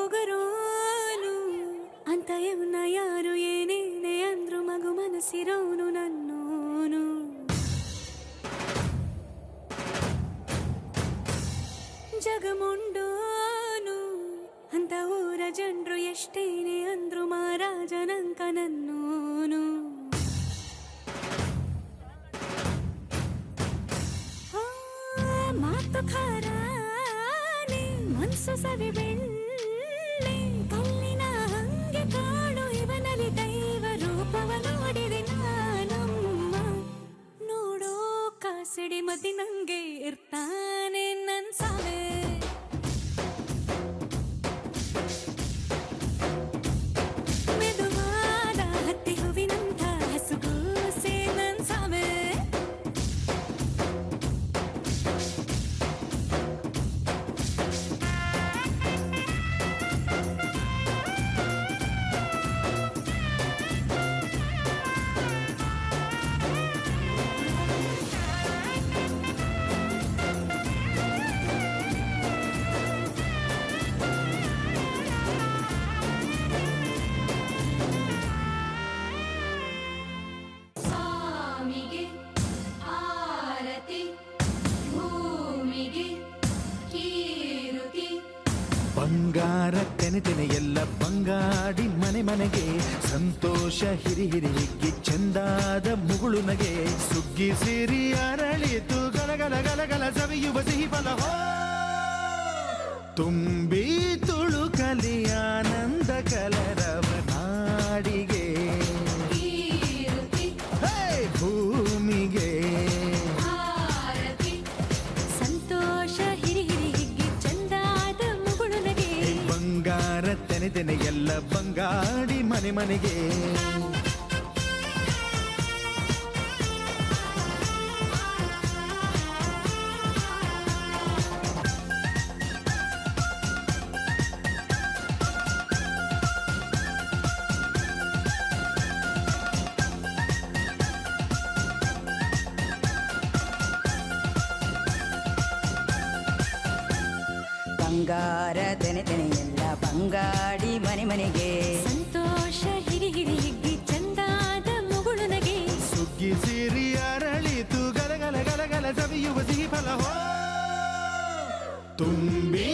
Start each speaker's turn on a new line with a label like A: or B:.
A: ಪೊಗರೋನು ಅಂತ ಇವನ ಯಾರು ಏನೇನೆ ಅಂದ್ರು ಮಗು ಮನಸ್ಸಿರೋನು ನನ್ನೋನು. ಜಗಮುಂಡೋನು ಅಂತ ಊರ ಜನರು ಎಷ್ಟೇನೆ ಅಂದ್ರು ಮಹಾರಾಜನಂಕ ನನ್ನೋನು. ಮಾತು ಖಾರಾನೆ ಮನ್ಸು ಸವಿ ಬೆಳ್ಳಿ ಕಲ್ಲಿನ ಹಂಗೆ ಕಾಣು ಇವನಲ್ಲಿ ದೈವ ರೂಪವ ನೋಡಿದೆ ನಾನಮ್ಮ. ನೋಡೋ ಕಾಸಡಿ ಮದಿ ನಂಗೆ ಇರ್ತಾನೆ ನನ್ ಸಾವೆ. ಮೆದುವಾದ ಹತ್ತಿ ಹೂವಿನಂಥ ಹಸುಗೂಸೆ ನನ್ ಸಾವೆ.
B: ಬಂಗಾರ ತೆನೆ ತೆನೆ ಎಲ್ಲ ಬಂಗಾಡಿ ಮನೆ ಮನೆಗೆ ಸಂತೋಷ ಹಿರಿ ಹಿರಿ ಹಿಗ್ಗಿ ಚಂದಾದ ಮುಗುಳು ನಗೆ ಸುಗ್ಗಿ ಸಿರಿ ಅರಳಿತು ಗಲಗಲ ಗಲಗಲ ಸವಿಯುವ ಸಿಹಿ ಫಲ ತುಂಬಿ ತುಳುಕಲಿ ಆನಂದ ಕಲರವ ನಾಡಿಗೆ ಭೂಮಿಗೆ
A: ಸಂತೋಷ ಹಿರಿ ಹಿರಿ ಹಿಗ್ಗಿ ಚಂದಾದ ಮುಗುಳು ನಗೆ
B: ಬಂಗಾರ ತೆನೆ ತೆನೆ ಎಲ್ಲ ಬಂಗಾಡಿ ಮನೆ ಮನೆಗೆ.
C: ಬಂಗಾರ ತೆನೆ ತೆನೆ ಎಲ್ಲ ಬಂಗಾಡಿ ಮನೆ ಮನೆಗೆ
A: ಸಂತೋಷ ಹಿರಿ ಹಿರಿ ಹಿಗ್ಗಿ ಚಂದಾದ ಮುಗುಳು ನಗೆ
B: ಸುಗ್ಗಿ ಸಿರಿ ಅರಳಿತು ಗಲಗಲ ಗಲಗಲ ಸವಿಯುವ ಸಿಹಿ ಫಲ ತುಂಬಿ